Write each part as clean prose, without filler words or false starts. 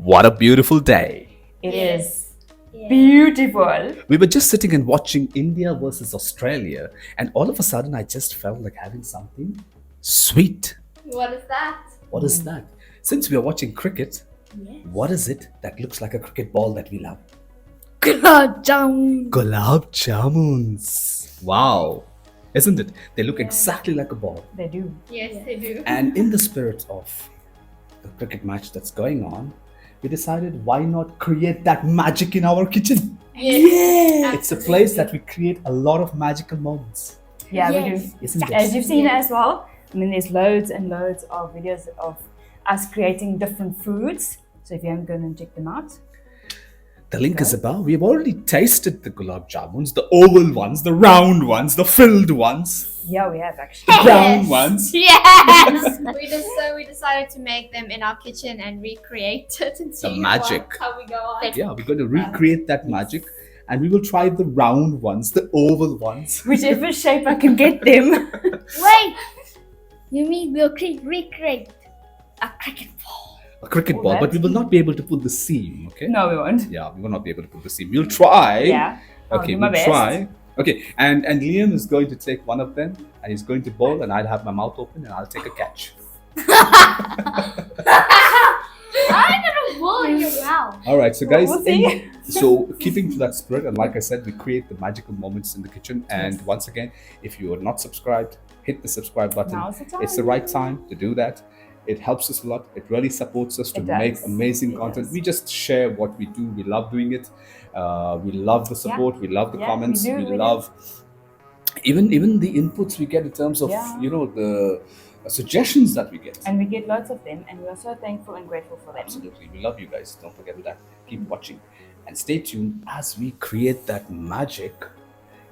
What a beautiful day. It is beautiful. We were just sitting and watching India versus Australia, and all of a sudden I just felt like having something sweet. What is that? What is that? Since we are watching cricket, Yes. what is it that looks like a cricket ball that we love? Gulab Jamun. Gulab Jamuns. Wow. Isn't it? They look exactly like a ball. They do. Yes, they do. And in the spirit of the cricket match that's going on, we decided why not create that magic in our kitchen? Yes. It's a place that we create a lot of magical moments, Yeah, Yes. we do. isn't it? As you've seen Yes. as well, I mean, there's loads and loads of videos of us creating different foods. So if you haven't gone and check them out, The link is above. We've already tasted the gulab jamuns, the oval ones, the round ones, the filled ones, yeah, we have actually. the brown ones. Yes. we decided to make them in our kitchen and recreate it and see magic. how we go on. Yeah, we're going to recreate that magic, and we will try the round ones, the oval ones. Whichever shape I can get them. Wait. You mean we'll recreate a cricket ball? A cricket Oh, ball, but that's- we will not be able to put the seam, okay? No, we won't. Yeah, we will not be able to put the seam. We'll try. Yeah. I'll Okay, do my we'll best. try. Okay, and Liam is going to take one of them, and he's going to bowl, and I'll have my mouth open, and I'll take a catch. I'm gonna bowl in your mouth. All right, so guys, We'll see. so keeping to that spirit, and like I said, we create the magical moments in the kitchen. And once again, if you are not subscribed, hit the subscribe button. Now's the time. It's the right time to do that. It helps us a lot. It really supports us to It does. make amazing It content. does. We just share what we do. We love doing it. We love the support. We love the Yeah, comments. we do, We we do. love even the inputs we get in terms of Yeah. the suggestions that we get. And we get lots of them, and we are so thankful and grateful for them. Absolutely. We love you guys. Don't forget that. Keep watching and stay tuned as we create that magic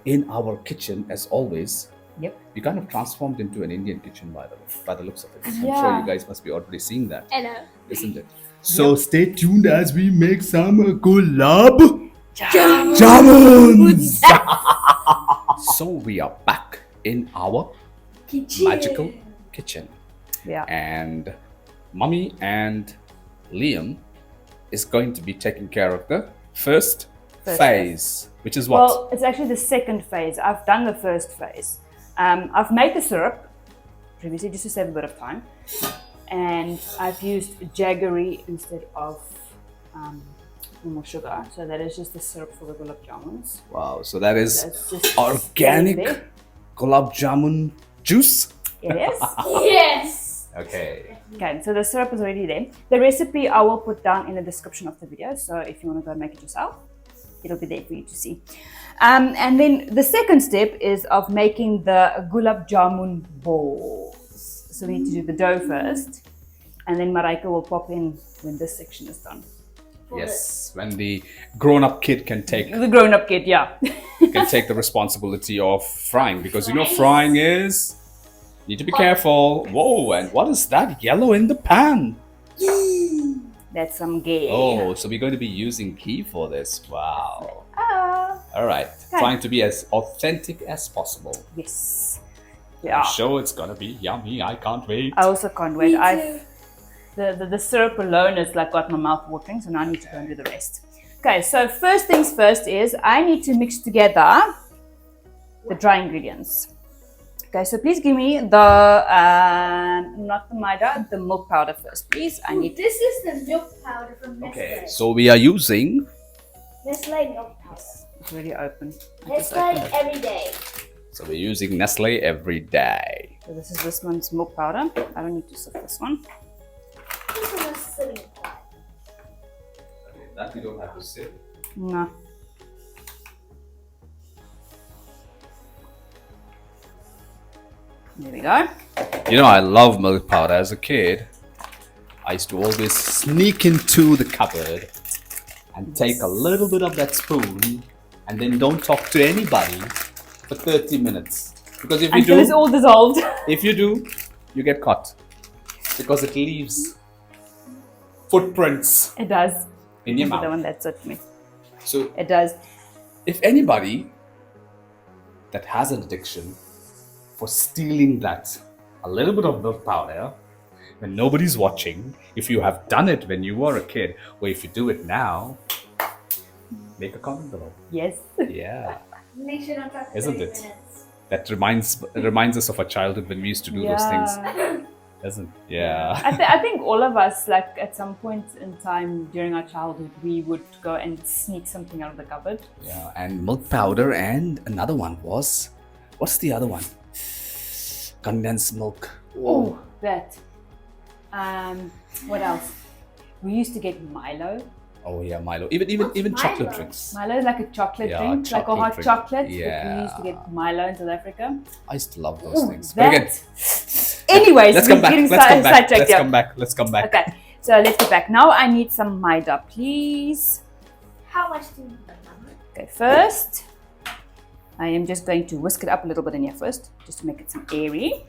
in our kitchen as always. Yep. We kind of transformed into an Indian kitchen by the looks of it. I'm sure Yeah. you guys must be already seeing that, Hello. isn't it? So stay tuned as we make some gulab jamuns. So we are back in our magical kitchen. Yeah. And Mummy and Liam is going to be taking care of the first First phase, which is what? Well, it's actually the second phase. I've done the first phase. I've made the syrup previously just to save a bit of time, and I've used jaggery instead of normal sugar. So that is just the syrup for the gulab jamuns. Wow, so that is That's just organic there. gulab jamun juice. It is. Yes. Okay. Okay, so the syrup is already there. The recipe I will put down in the description of the video. So if you want to go and make it yourself, it'll be there for you to see. And then the second step is of making the gulab jamun balls. So we need to do the dough first, and then Maraika will pop in when this section is done. Yes, when the grown-up kid can take The grown-up kid, yeah. the responsibility of frying, because frying is need to be careful. Whoa, and what is that yellow in the pan? That's some ghee. Oh, so we're going to be using ghee for this. Wow. Ah, All right, Okay. trying to be as authentic as possible. yes. I'm Yeah. sure it's gonna be yummy. I can't wait. I also can't wait. Me too. The syrup alone has like got my mouth watering, so now I need to go and do the rest. Okay, so first things first is I need to mix together the dry ingredients. Okay, so please give me the not the maida, the milk powder first, please. I need This is the milk powder from Nestle. Okay, so we are using. Nestle milk powder. it's already open. Nestle every day. So we're using Nestle every day. So this is this one's milk powder. I don't need to sift this one. This is a sitting pot. That we don't have to sip. No. There we go. You know, I love milk powder. As a kid, I used to always sneak into the cupboard and take a little bit of that spoon and then don't talk to anybody for 30 minutes. Because if you Until it's do, all dissolved. you get caught. Because it leaves footprints It does. in your This is the mouth. one that's at me. So It does. if anybody that has an addiction for stealing that a little bit of milk powder, when nobody's watching, if you have done it when you were a kid, or if you do it now, make a comment below. Yes. Yeah, Make sure not to isn't it? That reminds us of our childhood when we used to do those things, doesn't? Yeah. I think all of us, like at some point in time during our childhood, we would go and sneak something out of the cupboard. Yeah, and milk powder, and another one was, what's the other one? Condensed milk. Oh, that. What else? We used to get Milo. Oh yeah, Milo. Even chocolate drinks. Milo is like a chocolate Yeah, drink, like a chocolate hot drink. chocolate. Yeah. But we used to get Milo in South Africa. I used to love those things. That. But again, Anyways, let's we're come back. getting Let's come back. sidetracked Let's here. come back. Let's come back. Okay, so let's get back. Now I need some maida, please. How much do you need, Mama? Okay, first, I am just going to whisk it up a little bit in here first, just to make it some airy.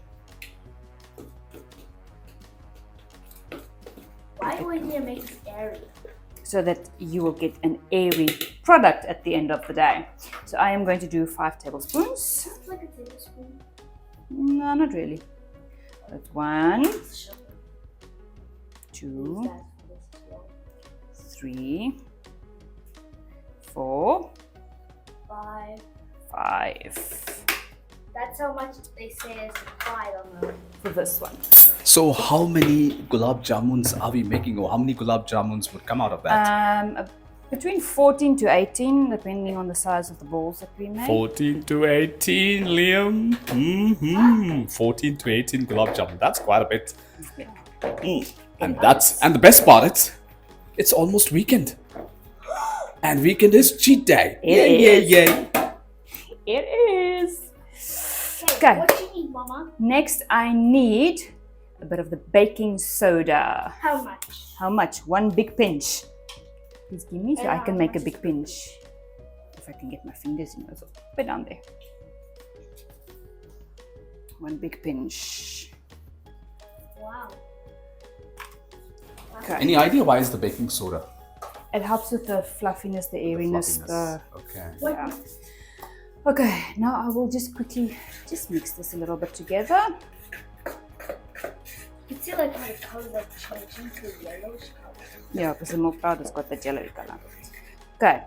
Why would you make it airy? So that you will get an airy product at the end of the day. So I am going to do 5 tablespoons. It's like a tablespoon. No, not really. That's 1, Sugar. 2, 3, 4, 5. 5 That's how much they say is required on the. for this one. So how many gulab jamuns are we making, or how many gulab jamuns would come out of that? Between 14 to 18, depending on the size of the balls that we make. 14 to 18, Liam. Mm-hmm. 14 to 18 gulab jamun. That's quite a bit. And the best part, it's almost weekend. And weekend is cheat day. Yay. It is. Okay, what do you need, Mama? Next, I need a bit of the baking soda. How much? How much? 1 big pinch. Please give me so I can make a big pinch. If I can get my fingers in it. Put down there. 1 big pinch. Wow. Okay. Any idea why is the baking soda? It helps with the fluffiness, the airiness. Okay. Yeah. Okay, now I will just quickly mix this a little bit together. You can see like how the color like changing to yellowish color. Yeah, because the milk powder's got the yellow color. Okay,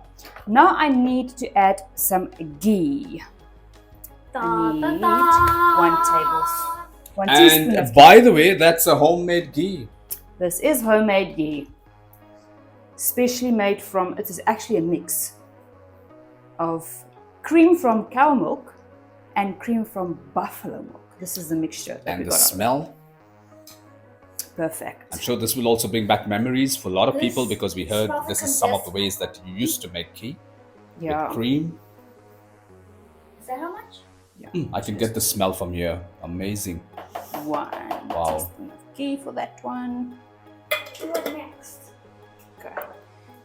now I need to add some ghee. I need 1 teaspoon And of by the way, that's a homemade ghee. This is homemade ghee, specially made from, it is actually a mix of cream from cow milk and cream from buffalo milk. This is the mixture that And we the got out of it. smell. Perfect. I'm sure this will also bring back memories for a lot of people, because we heard smells this like is some of the condensed ways that you used to make ghee Yeah. with cream. Is that how much? I can get the smell from here. Amazing. 1 Wow. teaspoon of ghee for that one. What next? Okay.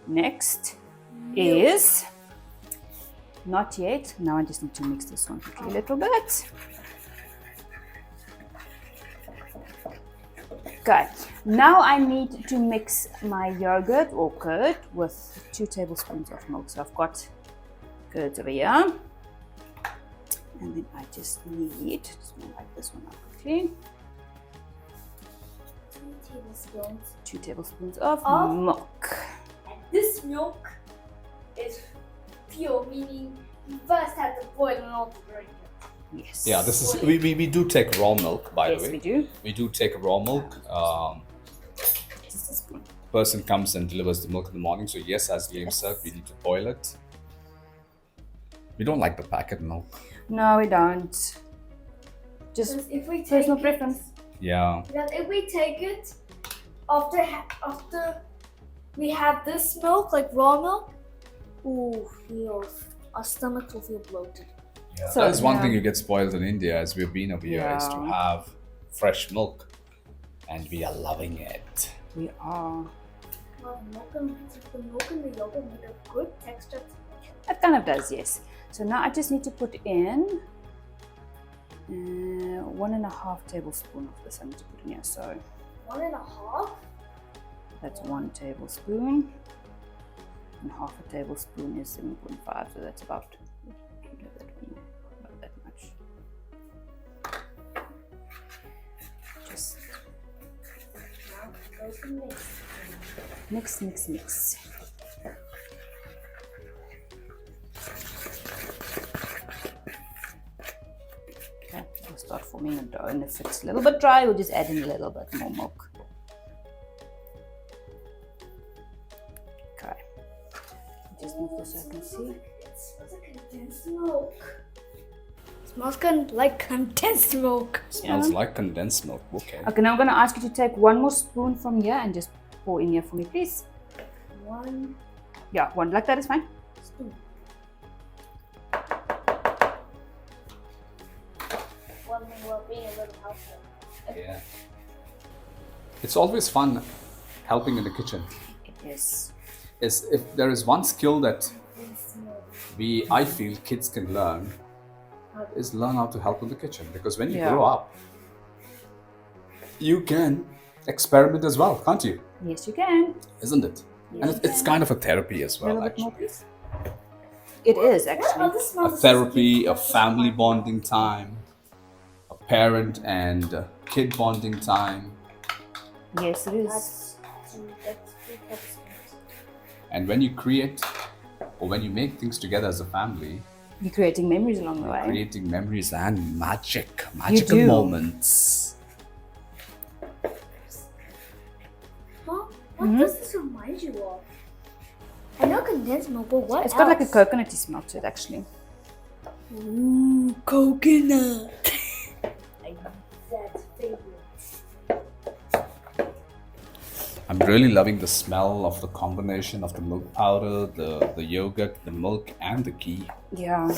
Next is, not yet. Now I just need to mix this one quickly a little bit. Okay. Now I need to mix my yogurt or curd with 2 tablespoons of milk. So I've got curds over here. And then I just need, just want to wipe this one up quickly. 2 tablespoons. 2 tablespoons of Of? milk. And this milk is pure, meaning you first have to boil it all to drink it. Yes. Yeah, this is we do take raw milk, by Yes, the way. we do. We do take raw milk. Just a spoon. Person comes and delivers the milk in the morning. So yes, as Liam said, we need to boil it. We don't like the packet milk. No, we don't. Just Because if we take personal it, preference. Yeah. because if we take it after we have this milk, like raw milk, our stomach will feel bloated. Yeah. So, That is one yeah. thing you get spoiled in India, as we've been over here, is to Yeah. have fresh milk, and we are loving it. We are. Well, the milk and the yogurt make a good texture. It kind of does, yes. So now I just need to put in 1.5 tablespoon of this. I need to put in here. So 1.5. that's 1 tablespoon. And half a tablespoon is 7.5. So that's about that much. Just Just mix. Mix, mix, mix. Okay, we'll start forming a dough, and if it's a little bit dry, we'll just add in a little bit more milk. Okay. Just move this so I can see. It smells like condensed milk. Smells like condensed milk. Smells like condensed milk. Okay. Okay, now I'm going to ask you to take one more spoon from here and just pour in here for me, please. One Yeah, one like that is fine. spoon. One thing about being a little helpful. Yeah. It's always fun helping in the kitchen. It is. If there is one skill that I feel kids can learn, is learn how to help in the kitchen. Because when you Yeah. grow up, you can experiment as well, can't you? Yes, you can. Isn't it? And it's kind of a therapy as A well, little bit more, actually. please. It is What actually. other A smells? therapy, a family bonding time, a parent and kid bonding time. Yes, it is. That's good smells. And when you create or when you make things together as a family, You're creating memories along the way. creating memories and magical do. moments. Huh? What does this remind you of? I know condensed milk, but what It's else? got like a coconutty smell to it, actually. Ooh, coconut. That's favorite. I'm really loving the smell of the combination of the milk powder, the yogurt, the milk, and the ghee. Yeah.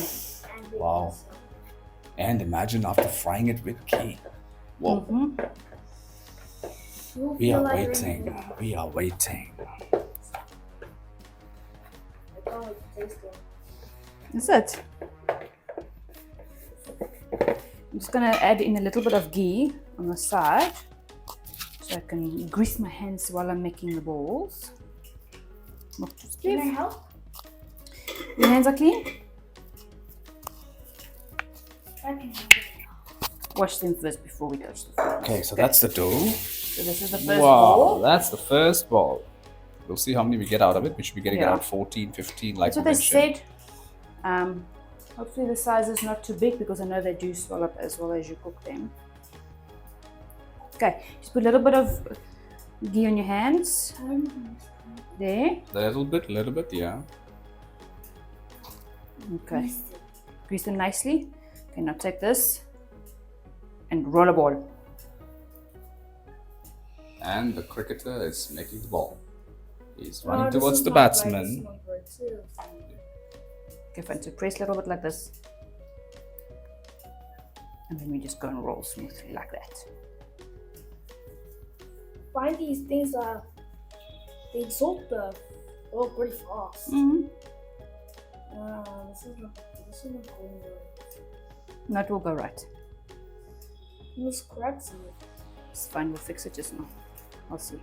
Wow. And imagine after frying it with ghee. Whoa. Mm-hmm. We are waiting. We are waiting. I can't wait to taste it. That's it. I'm just gonna add in a little bit of ghee on the side so I can grease my hands while I'm making the balls. Can I help? Your hands are clean? I can help. Wash them first before we touch the food. Okay, so that's the dough. So this is the first Wow, ball. that's the first ball. We'll see how many we get out of it. We should be getting Yeah. around 14, 15 like That's what we they mentioned. said. Hopefully the size is not too big because I know they do swell up as well as you cook them. Okay, just put a little bit of ghee on your hands. There. Little bit, yeah. Okay. Grease them nicely. Okay, now take this and roll a ball. And the cricketer is making the ball. He's Oh, running this towards is the not right, batsman. this is not right too. Okay, fine. So press a little bit like this. And then we just go and roll smoothly like that. Find these things they absorb the oil pretty fast. Mm-hmm. This is not going right. That will go right. This cracks in it. It's fine. We'll fix it just now. I'll see.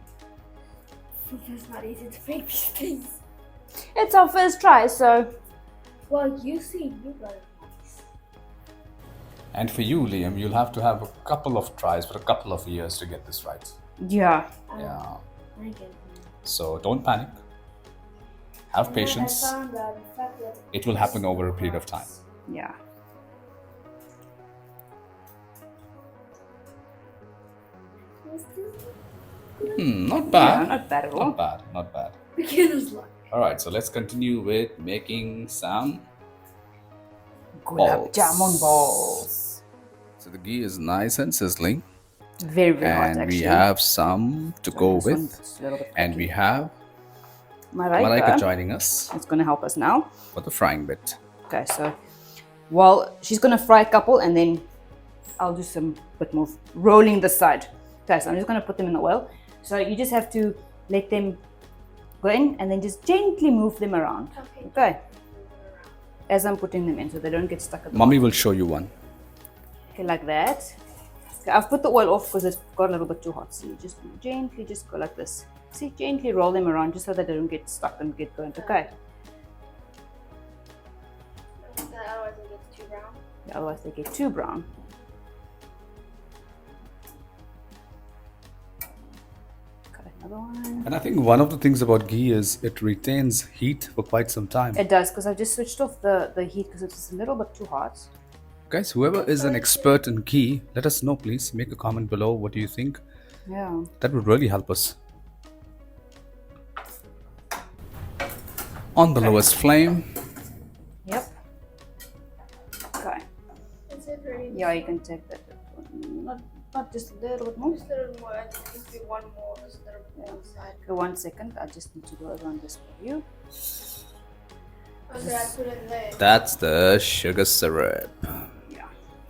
It's not easy to make these things. It's our first try, so Well, you see, you got it nice. And for you, Liam, you'll have to have a couple of tries for a couple of years to get this right. yeah. Yeah. I get it. So don't panic. Have patience. I found that in fact that It will happen over a period of time. Yeah. Not Yeah, bad. not bad at all. Not bad. Not bad. beginner's luck. Alright, so let's continue with making some Gulab balls. Jamun balls. So the ghee is nice and sizzling. Very, very hot And actually. we have some to go This one with. is a little bit And we have Malaika. Malaika joining us It's going to help us now. for the frying bit. Okay, so while she's going to fry a couple and then I'll do some bit more rolling the side. Okay, so I'm just going to put them in the oil. So you just have to let them go in and then just gently move them around. Okay. As I'm putting them in so they don't get stuck at the Mummy will show you one. Okay, like that. Okay, I've put the oil off because it got a little bit too hot. So you just gently just go like this. See, gently roll them around just so that they don't get stuck and get burnt. Okay. Otherwise it gets too brown. Yeah, otherwise they get too brown. Okay. Another one. And I think one of the things about ghee is it retains heat for quite some time. It does, because I just switched off the heat because it's a little bit too hot. Guys, whoever is an expert in ghee, let us know, please. Make a comment below. What do you think? Yeah. That would really help us. On the lowest flame. Yep. Okay. Is it ready? Yeah, you can take that. Not just a little bit more. Just a little more. I think we want more. Just a little more inside. Okay, 1 second. I just need to go around this for you. Okay, I put it there. That's the sugar syrup. Yeah.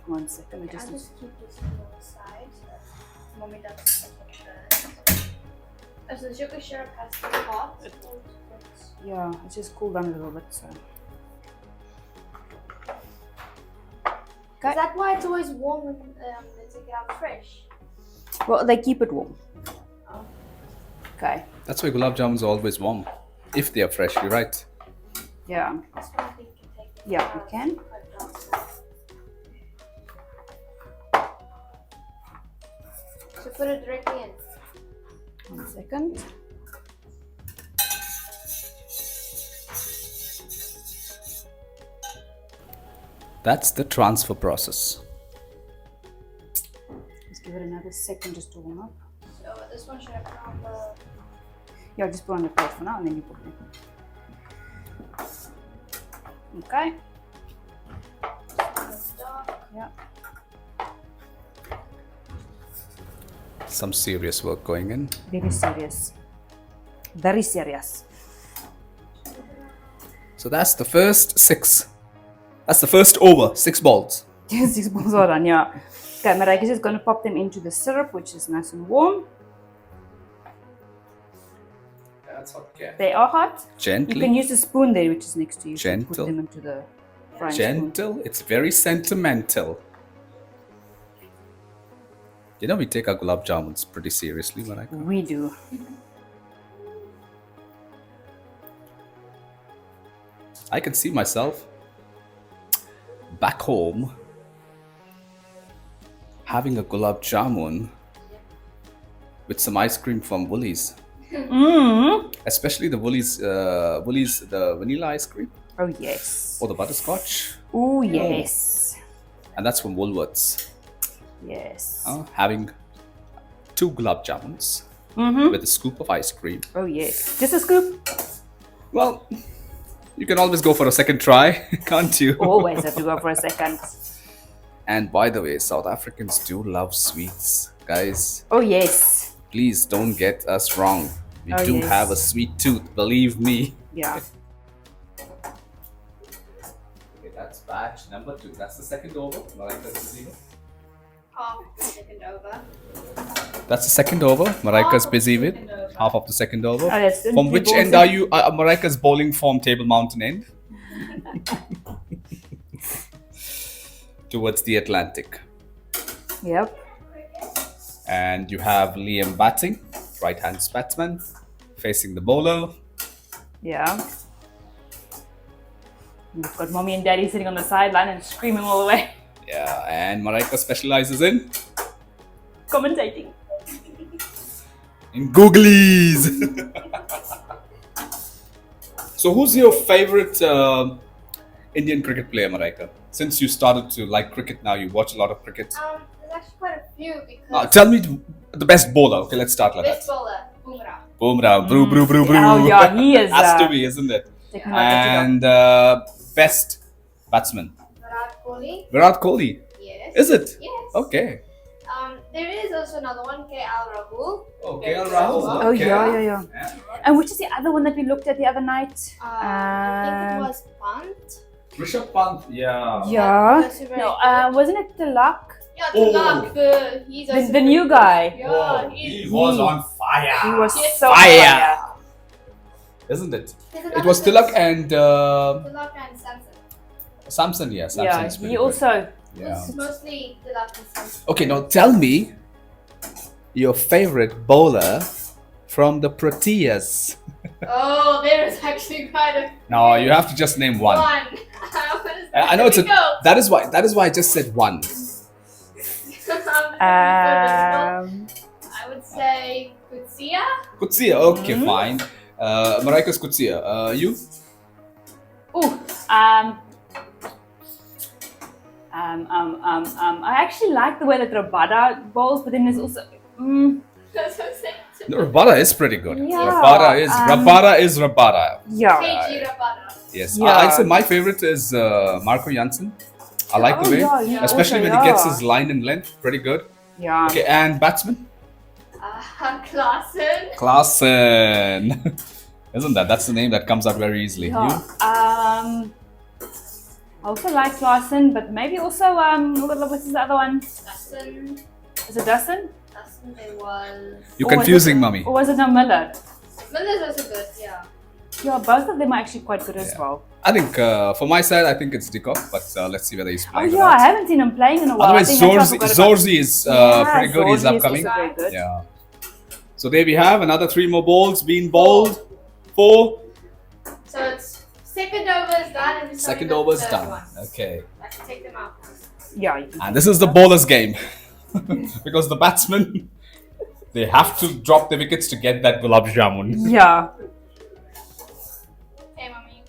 1 second. I I just need just keep this on the side. So mommy doesn't touch it. As the sugar syrup has to be hot. yeah, it's just cool down a little bit. So. Is that why it's always warm when they take it out fresh? Well, they keep it warm. Oh. Okay. That's why gulab jamuns are always warm. If they are fresh, you're right. Yeah. This one I think you can take it Yeah, out. you can. So put it directly in. 1 second. That's the transfer process. Let's give it another second just to warm up. So this one should I put on the... Yeah, just put on the plate for now and then you put it in. Okay. on the stock. Yeah. Some serious work going in. Very serious. Very serious. So that's the first 6. That's the first over 6 balls. 6 balls are done, yeah. Okay, Marika's just going to pop them into the syrup, which is nice and warm. That's okay. They are hot. You Gently. can use the spoon there, which is next to you. To Gentle. put them into the frying spoon. Gentle. It's very sentimental. You know we take our gulab jamuns pretty seriously, Marika. We do. I can see myself back home having a gulab jamun with some ice cream from Woolies. Especially the Woolies, the vanilla ice cream Oh, yes. or the butterscotch. Oh, yes. And that's from Woolworths. Yes. Having 2 gulab jamuns with a scoop of ice cream. Oh, yes. Just a scoop. Well, you can always go for a second try, can't you? Always have to go for a second. And by the way, South Africans do love sweets, guys. Oh, yes. Please don't get us wrong. We Oh, do yes. have a sweet tooth, believe me. Yeah. Okay, that's batch number 2. That's the second over. Half the second over. That's the second over. Marika's Half of busy the with second over. half of the second over. Oh, that's From 3 which balls end in. are you? Marika's bowling from Table Mountain end towards the Atlantic. Yep. And you have Liam batting, right-hand batsman, facing the bowler. Yeah. We've got mommy and daddy sitting on the sideline and screaming all the way. Yeah, and Marika specializes in Commentating. googlies. So, who's your favorite Indian cricket player, Marika? Since you started to like cricket now, you watch a lot of cricket. There's actually quite a few because Tell me the best bowler. Okay, let's start like best that. bowler, Bumrah. Bumrah, brew, brew, brew, brew. Oh, yeah, he is. Has to be, isn't it? Taking my picture. And best batsman, Virat Kohli. Virat Kohli. Yes. Is it? Yes. Okay. There is also another one, KL Rahul. Okay, Very Rahul. well. Oh, Okay. yeah. And which is the other one that we looked at the other night? I think it was Pant. Rishabh Pant. Yeah. Yeah. That's a very No, good. wasn't it Tilak? Yeah, Oh. Tilak. He's also The new guy. Yeah, Oh, he was on fire. He was Yes. so Fire. fire. Isn't it? There's It another was Tilak person. and Tilak and Samson. Samson. Yeah, Samson Yeah, is pretty he good. also. Yeah. It's mostly Tilak and Samson. Okay, now tell me your favorite bowler from the Proteas. Oh, there is actually quite a No, you have to just name one. I know it's a. That is why. That is why I just said one. I Um, would say, could Kutsia? Kutsia. Okay, fine. Marika's kutsia. You? Ooh, I actually like the way that rabada bowls, but then there's also. That's what I'm saying. No, rabada is pretty good. Yeah, Rabada is rabada. Yeah. KG Rabada. Yes. Yeah. I'd say my favorite is Marco Janssen. I like the way, especially when he gets his line in length. Pretty good. Yeah. Okay, and batsman? Klassen. Klassen. Isn't that's the name that comes out very easily. Yeah. You? I also like Larson, but maybe also what's the other one? Dustin. Is it Dustin? Dustin, there was. You're confusing, mummy. Or was it no Miller? Miller's also good, yeah. Yeah, both of them are actually quite good as well. I think for my side, I think it's Dikov, but let's see whether he's Oh playing. yeah, I haven't seen him playing in a while. Otherwise, Zorzi is pretty good. He's Zorzi is upcoming. also very good. Yeah. So there we have another 3 more balls being bowled. 4. So it's second over is done and Second over is done. One. Okay. I can take them out. Yeah. You can And this is the bowler's game. Because the batsmen, they have to drop the wickets to get that Gulab Jamun. Yeah. Okay, mommy.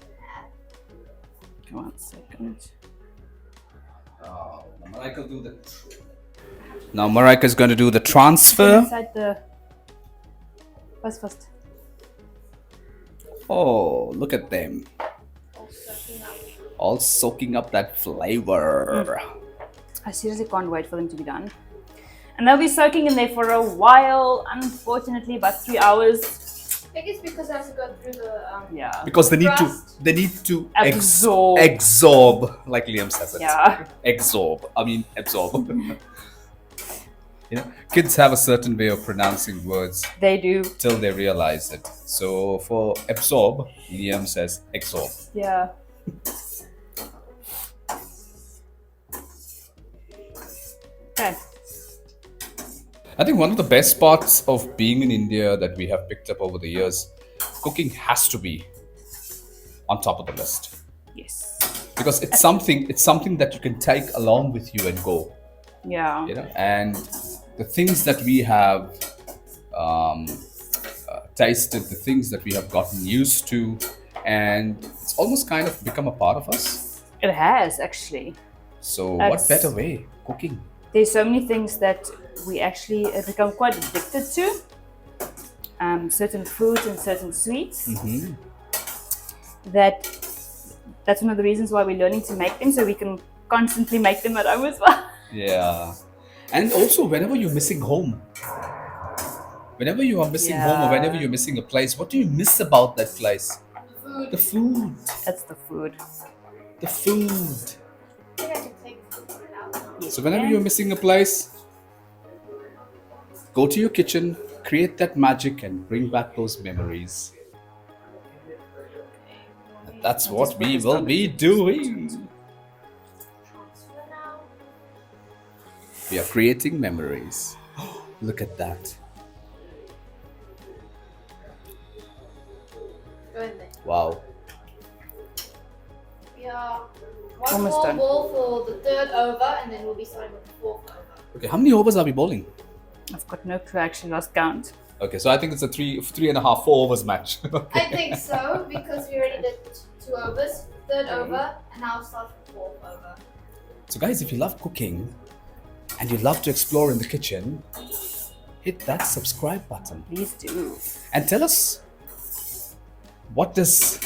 Come on, second. Now Marika is going to do the transfer. Inside the. First. Oh, look at them. All soaking up. All soaking up that flavor. I seriously can't wait for them to be done. And they'll be soaking in there for a while, unfortunately, about 3 hours. I think it's because I have to go through the Yeah. Because they need to absorb, like Liam says it. Yeah. Absorb. You know, kids have a certain way of pronouncing words They do. till they realize it. So for absorb, Liam says absorb. Yeah. Okay. I think one of the best parts of being in India that we have picked up over the years, cooking has to be on top of the list. Yes. Because it's something that you can take along with you and go. Yeah. You know, and the things that we have tasted, the things that we have gotten used to, and it's almost kind of become a part of us. It has actually. So what better way? Cooking. There's so many things that we actually have become quite addicted to. Certain foods and certain sweets. That's one of the reasons why we're learning to make them, so we can constantly make them at home as well. Yeah. And also whenever you're missing home. Whenever you are missing home or whenever you're missing a place, what do you miss about that place? food. The food. That's the food. The food. I think I can take food out. Yes, So whenever you you're can. missing a place, go to your kitchen, create that magic and bring back those memories. And that's what we will be doing. Transfer now. We are creating memories. Look at that. Go in there. Wow. We are one Almost more done. ball for the third over, and then we'll be starting with the fourth over. Okay, how many overs are we bowling? I've got no clue, I actually lost count. Okay, so I think it's a three and a half, 4 overs match. I think so, because we already did 2 overs, third over, and now start with fourth over. So guys, if you love cooking and you love to explore in the kitchen, hit that subscribe button Please do. and tell us, what does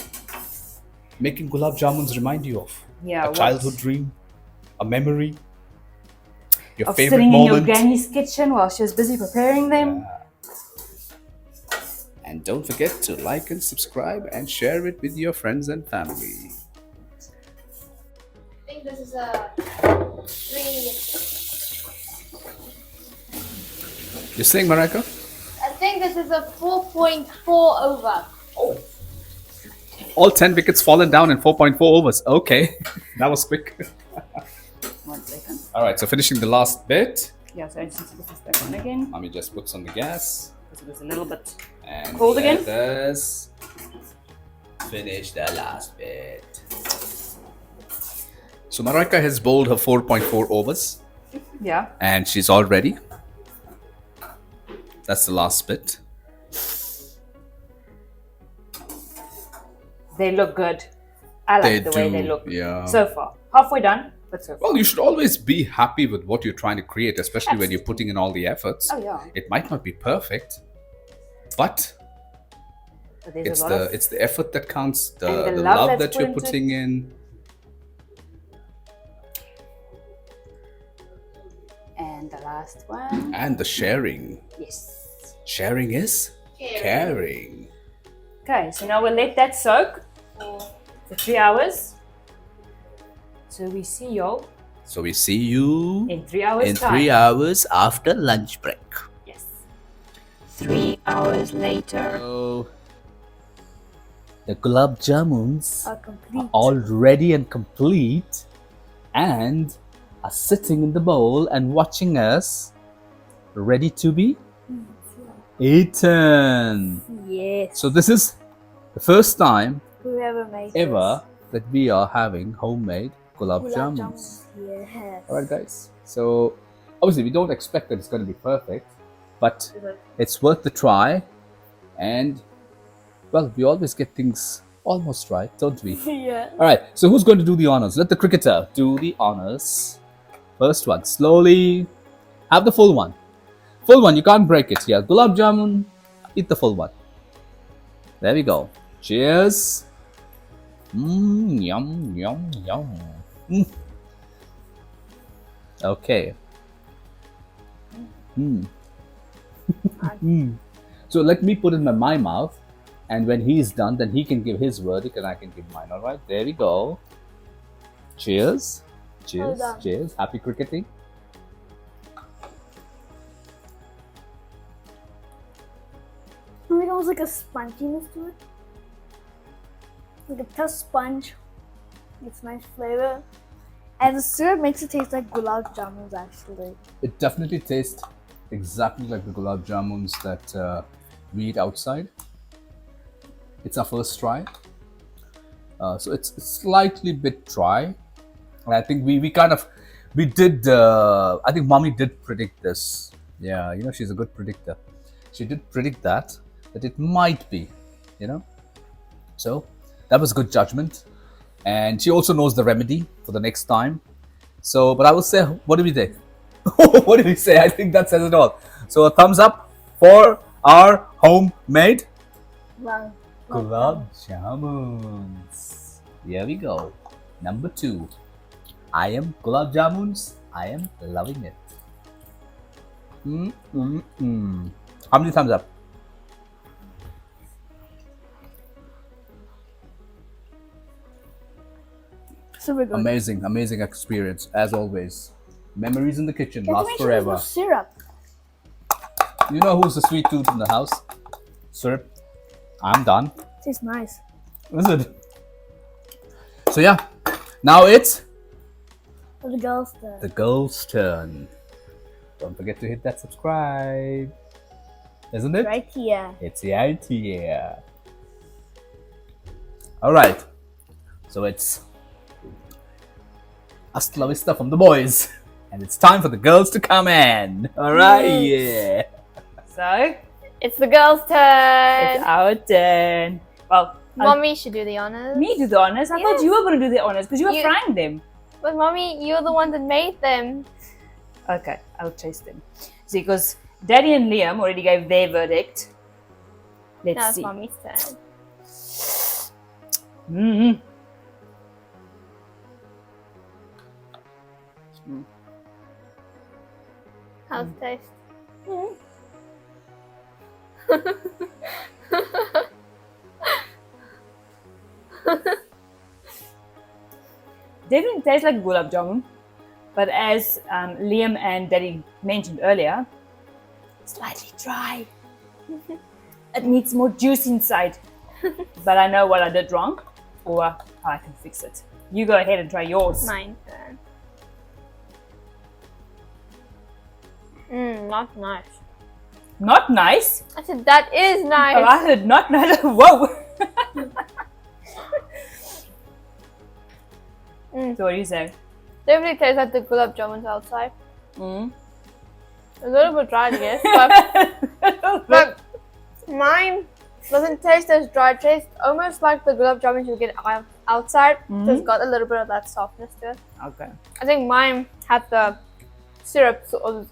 making gulab jamuns remind you of? Yeah. A childhood dream? A memory? Your Of favorite sitting moment? in your granny's kitchen while she was busy preparing them. And don't forget to like and subscribe and share it with your friends and family. I think this is a 3. You're saying, Marika? I think this is a 4.4 over. All 10 wickets fallen down in 4.4 overs. Okay, that was quick. 1 second. All right, so finishing the last bit. Yeah, so I just need to put this back on again. Mommy just puts on the gas. Because it was a little bit. And Cold again? let us finish the last bit. So Marika has bowled her 4.4 overs Yeah. and she's all ready. That's the last bit. they look good. I like the way they look yeah. so far. Halfway done, but so far. Well, you should always be happy with what you're trying to create, especially when you're putting in all the efforts. Oh, yeah. It might not be perfect, but But there's it's the effort that counts, the And the love love that that's you're put into putting in. And the last one. And the sharing. Yes. Sharing is caring. Okay, so now we'll let that soak for 3 hours. So we see you So we see you in 3 hours in time. 3 hours after lunch break. Yes. 3 hours later. So the Gulab Jamuns Are complete. all ready and complete and are sitting in the bowl and watching us, ready to be eaten. Yes. So this is the first time Whoever made ever that we are having homemade Gulab this. Gulab Jamuns. Jamun. Yes. Alright guys, so obviously we don't expect that it's going to be perfect, but it's worth the try, and well, we always get things almost right, don't we? Yeah. Alright, so who's going to do the honors? Let the cricketer do the honors. First one, slowly. Have the full one. Full one, you can't break it. Yeah, Gulab Jamun, eat the full one. There we go. Cheers. Yum, yum, yum. Okay. So let me put it in my mouth, and when he's done, then he can give his verdict and I can give mine. All right, there we go. Cheers. Cheers. done. Cheers. Happy cricketing. I think it was like a sponginess to it. Like a tough sponge. It's nice flavor. And the syrup makes it taste like Gulab Jamuns actually. It definitely tastes exactly like the Gulab Jamuns that we eat outside. It's our first try. So it's slightly bit dry. And I think we did, I think mommy did predict this. Yeah, you know, she's a good predictor. She did predict that it might be, you know. So that was good judgment. And she also knows the remedy for the next time. So, but I will say, what do we say? What do we say? I think that says it all. So a thumbs up for our homemade Wow. Gulab Jamuns. Here we go. Number 2. I am Gulab Jamuns. I am loving it. How many thumbs up? Super good. Amazing, amazing experience as always. Memories in the kitchen You have to last make sure there's no forever. syrup. You know who's the sweet tooth in the house? Syrup. I'm done. Tastes nice. Is it? So yeah, now it's For the girls there. the girls' turn. Don't forget to hit that subscribe. Isn't it? Right here. It's right here. Alright. So it's hasta la vista from the boys. And it's time for the girls to come in. Alright, yeah. So It's the girls' turn. it's our turn. Well, Mommy should do the honors. me do the honors. I thought Yes. you were going to do the honors because you were You- frying them. But Mommy, you're the one that made them. Okay, I'll chase them. See, because Daddy and Liam already gave their verdict. Let's Now it's see. Mommy's turn. Mm-hmm. How's it taste? Definitely tastes like Gulab Jamun, but as Liam and Daddy mentioned earlier, slightly dry. It needs more juice inside. But I know what I did wrong, or how I can fix it. You go ahead and try yours. Mine turn. Not nice. Not nice. I said that is nice. Oh, I heard not nice. Whoa. So what do you say? Definitely tastes like the Gulab Jamuns outside. Mm. A little bit dry, I guess, but mine Doesn't taste as dry. It tastes almost like the gulab jamun you get outside. So it's got a little bit of that softness to it. Okay. I think mine had the syrup sort of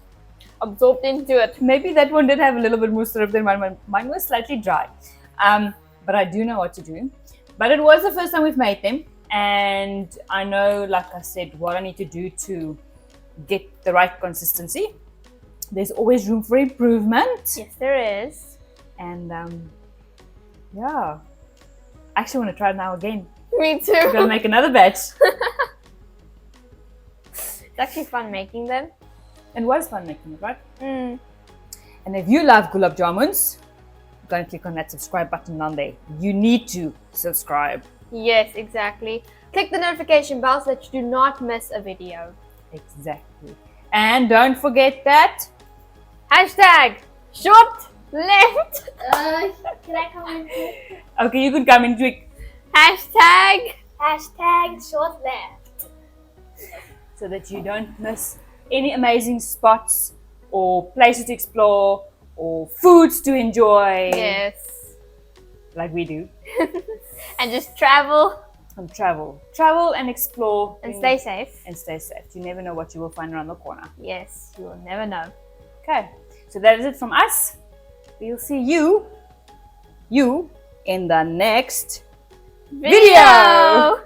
absorbed into it. Maybe that one did have a little bit more syrup than mine. Mine was slightly dry. But I do know what to do. But it was the first time we've made them. And I know, like I said, what I need to do to get the right consistency. There's always room for improvement. Yes, there is. And yeah. I actually want to try it now again. Me too. We're going to make another batch. It's actually fun making them. And what is fun making it, right? Mm. And if you love gulab jamuns, go and click on that subscribe button down there. You need to subscribe. Yes, exactly. Click the notification bell so that you do not miss a video. Exactly. And don't forget that. Hashtag Shortleft. Can I come in too? Okay, you can come and click Hashtag. Hashtag Shortleft. so that you don't miss any amazing spots or places to explore or foods to enjoy. Yes. Like we do. And just travel And travel and explore and stay safe. and stay safe. You never know what you will find around the corner. Yes, you will never know. Okay, so that is it from us. We'll see you in the next video.